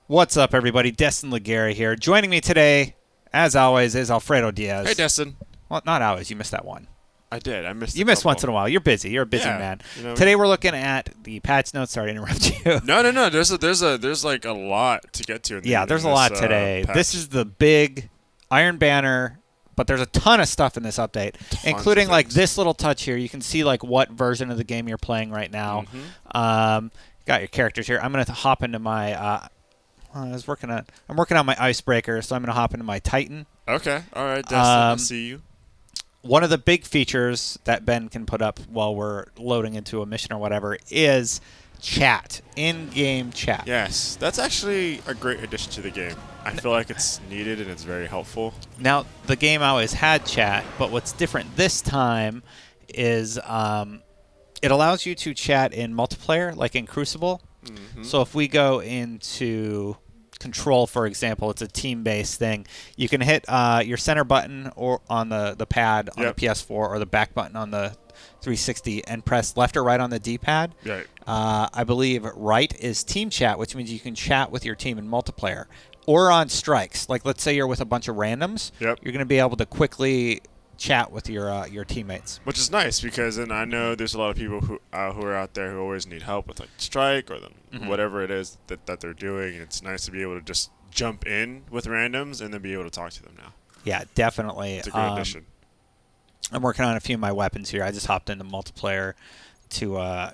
What's up, everybody? Destin and here. Joining me today, as always, is Alfredo Diaz. Hey, Destin. Well, not always. You missed that one. I did. I missed. You miss once in a while. You're busy. You're a busy man. Today we're looking at the patch notes. Sorry to interrupt you. No. There's like a lot to get to. There's a lot today. This is the big Iron Banner, but there's a ton of stuff in this update, including like this little touch here. You can see like what version of the game you're playing right now. Got your characters here. I'm gonna hop into my. I'm working on my icebreaker, so I'm gonna hop into my Titan. Okay. All right, Destin. I see you. One of the big features that Ben can put up while we're loading into a mission or whatever is chat, in-game chat. Yes, that's actually a great addition to the game. I feel like it's needed and it's very helpful. Now, the game always had chat, but what's different this time is it allows you to chat in multiplayer, like in Crucible. So if we go into Control, for example, it's a team-based thing. You can hit your center button or on the pad on the PS4 or the back button on the 360 and press left or right on the D-pad. Right. I believe right is team chat, which means you can chat with your team in multiplayer. Or on strikes. Like, let's say you're with a bunch of randoms. You're going to be able to quickly chat with your teammates. Which is nice because then I know there's a lot of people who are out there who always need help with like strike or whatever it is that they're doing. It's nice to be able to just jump in with randoms and then be able to talk to them now. Yeah, definitely. It's a great addition. I'm working on a few of my weapons here. I just hopped into multiplayer to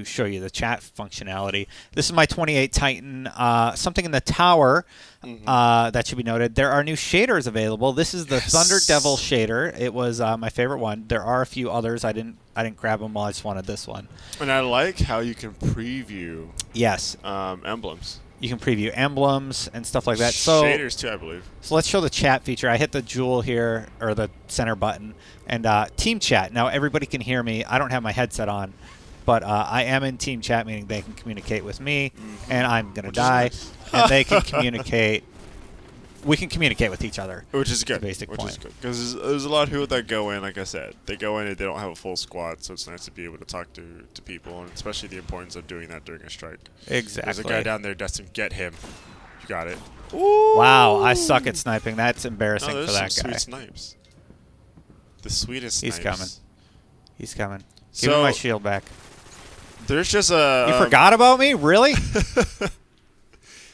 show you the chat functionality. This is my 28 Titan. Something in the tower that should be noted. There are new shaders available. This is the Thunder Devil shader. It was my favorite one. There are a few others. I didn't grab them all. I just wanted this one. And I like how you can preview emblems. You can preview emblems and stuff like that. So shaders too, I believe. So let's show the chat feature. I hit the jewel here, or the center button, and team chat. Now everybody can hear me. I don't have my headset on, but I am in team chat, meaning they can communicate with me, and I'm going to die, and they can communicate. We can communicate with each other. Which is good. Basic point. Which is good. Because there's a lot of people that go in, like I said, they go in and they don't have a full squad, so it's nice to be able to talk to people, and especially the importance of doing that during a strike. Exactly. There's a guy down there, Destin. Get him. You got it. Ooh. Wow, I suck at sniping. That's embarrassing for that some guy. Sweet snipes. The sweetest snipes. He's coming. He's coming. Give me my shield back. There's just a... You forgot about me? Really?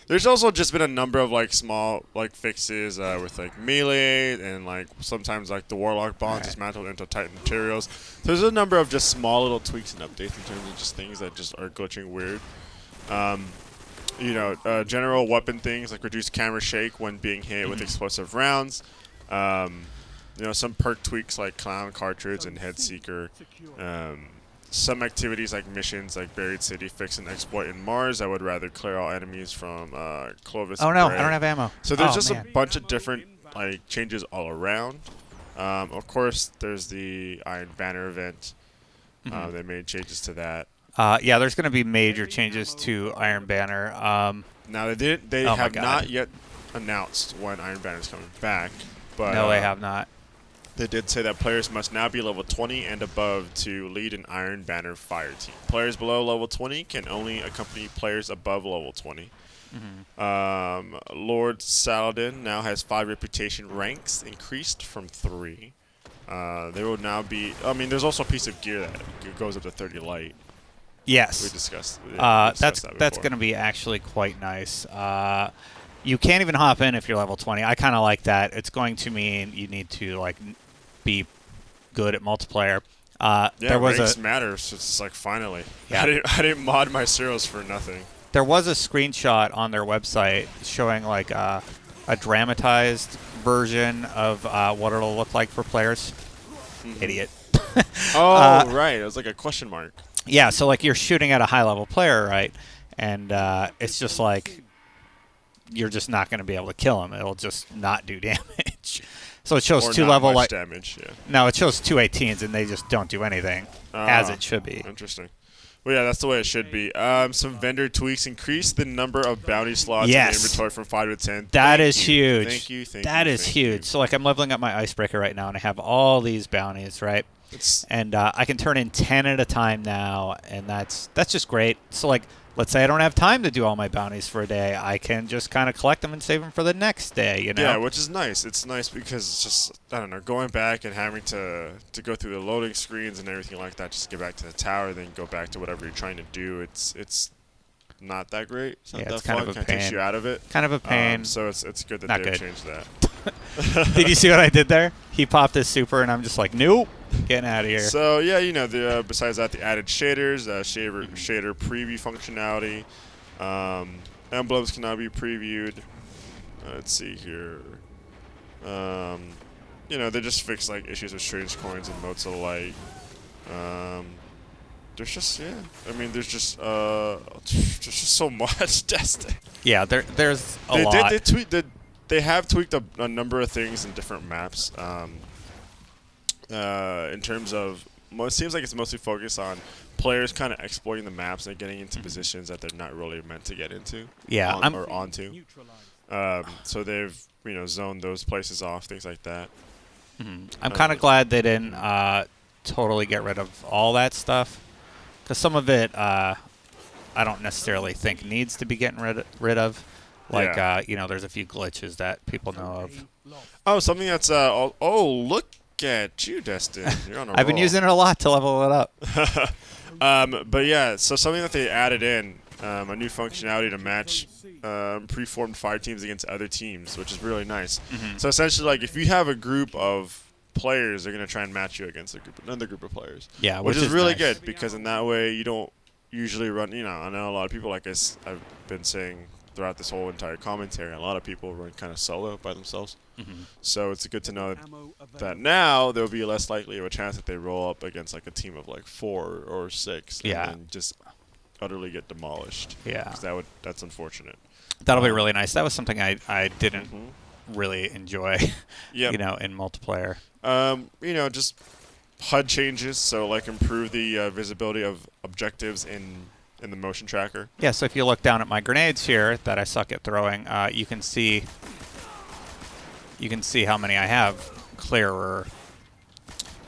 There's also just been a number of like small like fixes with like melee and like sometimes like the Warlock bonds dismantled into Titan materials. So there's a number of just small little tweaks and updates in terms of just things that just are glitching weird. General weapon things like reduced camera shake when being hit with explosive rounds. Some perk tweaks like Clown Cartridge and Head Seeker. Some activities like missions like Buried City, Fix an Exploit in Mars. I would rather clear all enemies from Clovis. Oh no, I don't have ammo. So there's a bunch of different like changes all around. Of course, there's the Iron Banner event. They made changes to that. There's going to be major changes to Iron Banner. Now they have not yet announced when Iron Banner is coming back. But no, they have not. They did say that players must now be level 20 and above to lead an Iron Banner fire team. Players below level 20 can only accompany players above level 20. Lord Saladin now has 5 reputation ranks, increased from 3. There will now be... there's also a piece of gear that goes up to 30 light. Yes. We discussed that's going to be actually quite nice. You can't even hop in if you're level 20. I kind of like that. It's going to mean you need to like be good at multiplayer. Ranks matters. It's like finally. Yeah. I didn't mod my zeros for nothing. There was a screenshot on their website showing like a dramatized version of what it'll look like for players. Idiot. Right. It was like a question mark. Yeah. So like you're shooting at a high level player, right? And it's just like you're just not going to be able to kill him. It'll just not do damage. So it shows damage. Yeah. No, it shows 2 18s and they just don't do anything as it should be. Interesting. Well, yeah, that's the way it should be. Some vendor tweaks increase the number of bounty slots in the inventory from 5 to 10. That is huge. Thank you. That is huge. So like I'm leveling up my icebreaker right now and I have all these bounties, right? And I can turn in 10 at a time now, and that's just great. So like let's say I don't have time to do all my bounties for a day, I can just kind of collect them and save them for the next day, you know? Yeah, which is nice. It's nice because it's just, I don't know, going back and having to go through the loading screens and everything like that, just get back to the tower, then go back to whatever you're trying to do. It's not that great. It's not that it's fun. kind of a Kind of takes pain. you out of it. Kind of a pain. So it's good that Not they've good. changed that. Did you see what I did there? He popped his super, and I'm just like, nope, getting out of here. So yeah, you know, besides that, the added shaders, shader preview functionality, emblems can now be previewed. Let's see here. You know, they just fixed like issues with strange coins and motes of light. There's just I mean, there's just so much Destin. Yeah, there's a lot. They have tweaked a number of things in different maps. In terms of, it seems like it's mostly focused on players kind of exploiting the maps and getting into positions that they're not really meant to get into. Yeah, or onto. So they've zoned those places off, things like that. I'm kind of glad they didn't totally get rid of all that stuff, because some of it I don't necessarily think needs to be getting rid of. Like, there's a few glitches that people know of. Oh, something that's look at you, Destin. You're on a I've been roll. using it a lot to level it up. But yeah, so something that they added in, a new functionality to match preformed fire teams against other teams, which is really nice. So essentially, like, if you have a group of players, they're going to try and match you against another group of players. Yeah, which is really nice. good, because in that way you don't usually run, I know a lot of people, like I've been saying throughout this whole entire commentary, a lot of people run kind of solo by themselves. So it's good to know that now there'll be less likely of a chance that they roll up against like a team of like 4 or 6 and then just utterly get demolished. Yeah. 'Cause that's unfortunate. That'll be really nice. That was something I didn't really enjoy, Yep. in multiplayer. Just HUD changes, so like improve the visibility of objectives in the motion tracker. Yeah, so if you look down at my grenades here that I suck at throwing, you can see how many I have clearer.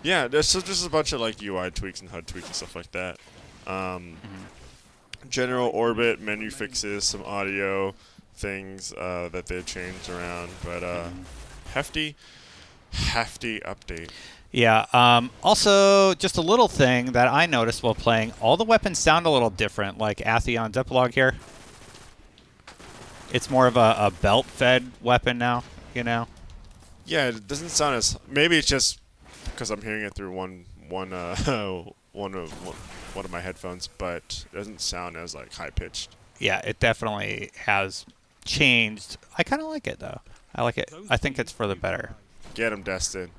Yeah, there's just a bunch of like UI tweaks and HUD tweaks and stuff like that. General orbit menu fixes, some audio things that they've changed around, but hefty update. Yeah. Also, just a little thing that I noticed while playing, all the weapons sound a little different, like Atheon's epilogue here. It's more of a belt-fed weapon now, Yeah, it doesn't sound as... Maybe it's just because I'm hearing it through one of my headphones, but it doesn't sound as like high-pitched. Yeah, it definitely has changed. I kind of like it, though. I like it. I think it's for the better. Get him, Destin.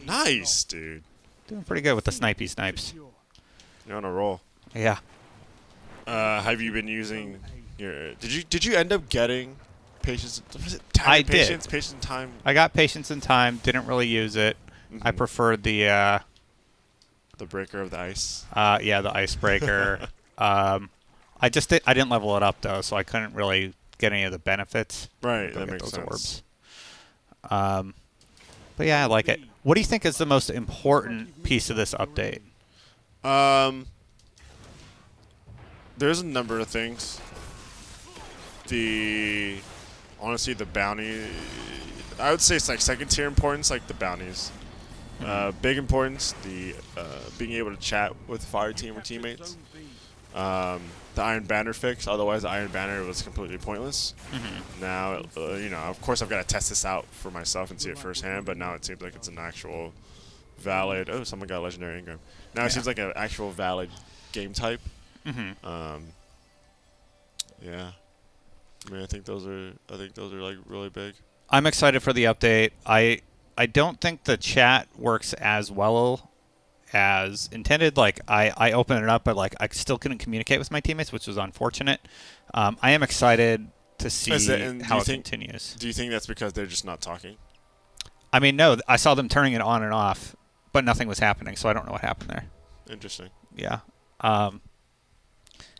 Nice, dude. Doing pretty good with the snipes. You're on a roll. Yeah. Have you been using your... Did you end up getting patience? Was it time I and patience? did. Patience and time? I got patience and time. Didn't really use it. I preferred the... The breaker of the ice. the icebreaker. I didn't level it up, though, so I couldn't really get any of the benefits. Right, Go that get makes those sense. orbs. But yeah, I like it. What do you think is the most important piece of this update? There's a number of things. Honestly, the bounty, I would say it's like second tier importance, like the bounties. Big importance, the being able to chat with fire team or teammates. The Iron Banner fix, otherwise the Iron Banner was completely pointless. Now, of course I've got to test this out for myself and see it firsthand, but now it seems like it's an actual valid... Oh, someone got a legendary engram. Now it seems like an actual valid game type. Yeah. I mean, I think those are like really big. I'm excited for the update. I don't think the chat works as well as intended. Like, I opened it up, but like I still couldn't communicate with my teammates, which was unfortunate. I am excited to see how it continues. Do you think that's because they're just not talking? I mean, no, I saw them turning it on and off, but nothing was happening, so I don't know what happened there. Interesting. Yeah.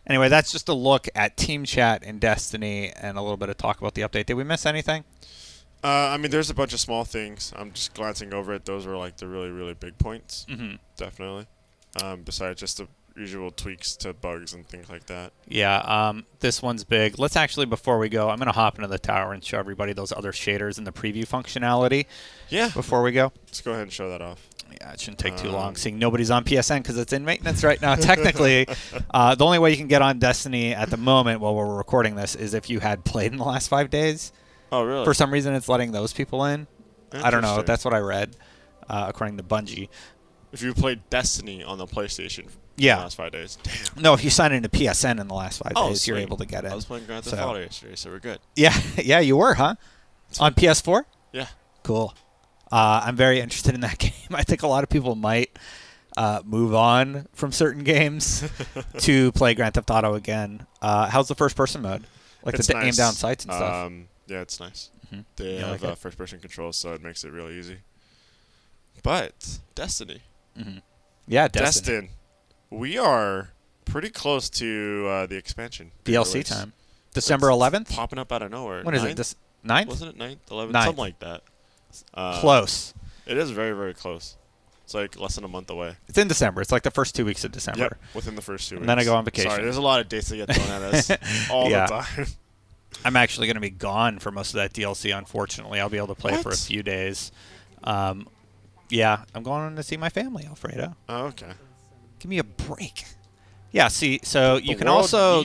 Anyway, that's just a look at team chat in Destiny and a little bit of talk about the update. Did we miss anything? I mean, there's a bunch of small things. I'm just glancing over it. Those were like the really, really big points. Definitely. Besides just the usual tweaks to bugs and things like that. Yeah, this one's big. Let's actually, before we go, I'm going to hop into the tower and show everybody those other shaders and the preview functionality. Yeah. Before we go. Let's go ahead and show that off. Yeah, it shouldn't take too long. Seeing nobody's on PSN because it's in maintenance right now. Technically, the only way you can get on Destiny at the moment while we're recording this is if you had played in the last 5 days. Oh, really? For some reason, it's letting those people in. I don't know. That's what I read, according to Bungie. If you played Destiny on the PlayStation in the last 5 days. Damn. No, if you sign into PSN in the last 5 days, sweet. you're able to get in. I was playing Grand Theft Auto yesterday, so we're good. Yeah, yeah, you were, huh? On PS4? Yeah. Cool. I'm very interested in that game. I think a lot of people might move on from certain games to play Grand Theft Auto again. How's the first-person mode? Like it's the nice. aim down sights and stuff? Yeah, it's nice. Mm-hmm. They have first-person controls, so it makes it really easy. But Destiny. Mm-hmm. Yeah, Destiny. Destin. We are pretty close to the expansion. DLC time. December 11th? Popping up out of nowhere. When is it? 9th? Wasn't it 9th? 11th? 9th. Something like that. Close. It is very, very close. It's like less than a month away. It's in December. It's like the first 2 weeks of December. Yep, within the first 2 weeks. And then I go on vacation. Sorry, there's a lot of dates that get thrown at us all the time. I'm actually going to be gone for most of that DLC, unfortunately. I'll be able to play for a few days. Yeah, I'm going to see my family, Alfredo. Oh, okay. Give me a break. Yeah, see, so you can also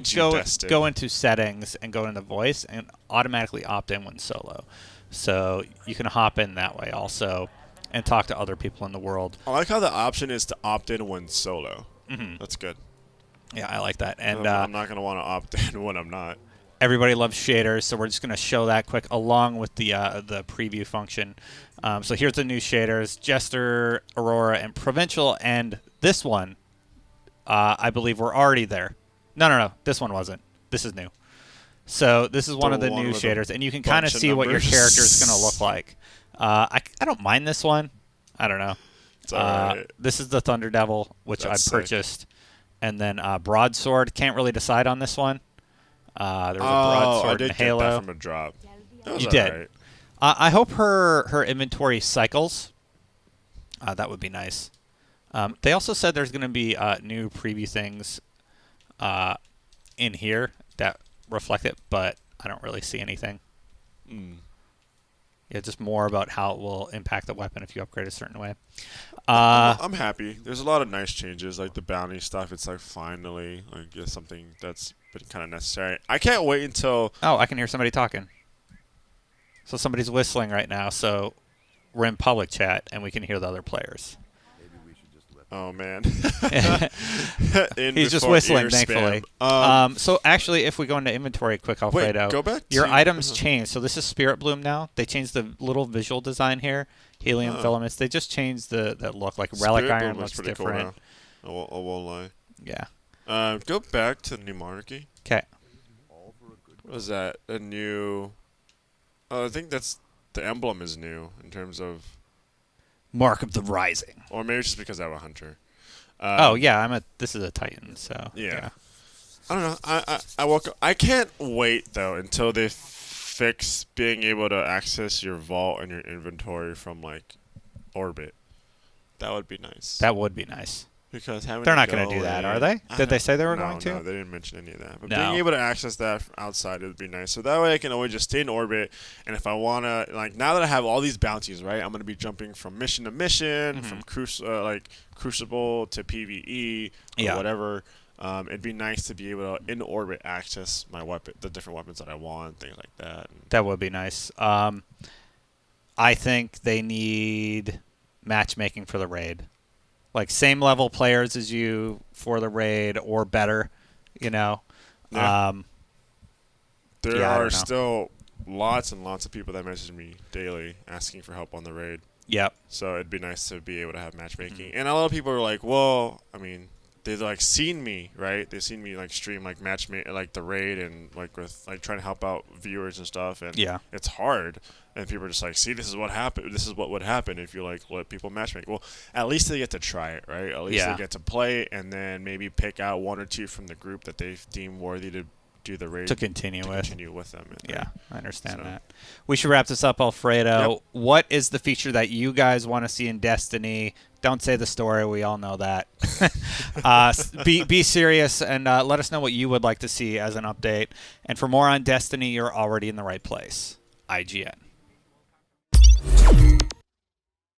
go into settings and go into voice and automatically opt in when solo. So you can hop in that way also and talk to other people in the world. I like how the option is to opt in when solo. Mm-hmm. That's good. Yeah, I like that. And I'm not going to want to opt in when I'm not. Everybody loves shaders, so we're just going to show that quick along with the preview function. So here's the new shaders, Jester, Aurora, and Provincial, and this one, I believe we're already there. No, this one wasn't. This is new. So this is one of the new shaders, and you can kind of see what your character is going to look like. I don't mind this one. I don't know. It's all right. This is the Thunder Devil, which I purchased. And then Broadsword. Can't really decide on this one. There's a Broadsword and Halo. I did get that from a drop. You did. Right. I hope her inventory cycles. That would be nice. They also said there's going to be new preview things in here that reflect it, but I don't really see anything. Yeah, just more about how it will impact the weapon if you upgrade a certain way. I'm happy. There's a lot of nice changes, like the bounty stuff. It's like finally something that's been kind of necessary. I can't wait until... Oh, I can hear somebody talking. So somebody's whistling right now, so we're in public chat, and we can hear the other players. Oh, man. He's just whistling, thankfully. So actually, if we go into inventory quick, Alfredo, wait, go back your items changed. So this is Spirit Bloom now. They changed the little visual design here. Helium filaments. They just changed the look. Like Relic Iron looks different. Cool I won't lie. Yeah. Go back to the New Monarchy. Okay. What was that? A new... I think that's... The emblem is new in terms of... Mark of the Rising. Or maybe it's just because I have a hunter. This is a Titan, so yeah. I don't know. I can't wait though until they fix being able to access your vault and your inventory from like orbit. That would be nice. That would be nice. Because they're not going to do that, are they? Did they say they were going to? No, they didn't mention any of that. But being able to access that outside would be nice. So that way I can always just stay in orbit. And if I want to, like now that I have all these bounties, right, I'm going to be jumping from mission to mission, from Crucible to PvE, or whatever. It'd be nice to be able to, in orbit, access my weapon, the different weapons that I want, things like that. That would be nice. I think they need matchmaking for the raid. Like same level players as you for the raid or better, you know. Yeah. There are still lots and lots of people that message me daily asking for help on the raid. Yep. So it'd be nice to be able to have matchmaking. And a lot of people are like, well, I mean, they've like seen me, right? They've seen me like stream like like the raid and like with like trying to help out viewers and stuff. And it's hard. And people are just like, see, this is what happened. This is what would happen if you like let people matchmake. Well, at least they get to try it, right? At least they get to play and then maybe pick out one or two from the group that they deem worthy to do the raid to continue with them. Yeah, I understand that. We should wrap this up, Alfredo. Yep. What is the feature that you guys want to see in Destiny? Don't say the story. We all know that. Be serious and let us know what you would like to see as an update. And for more on Destiny, you're already in the right place. IGN.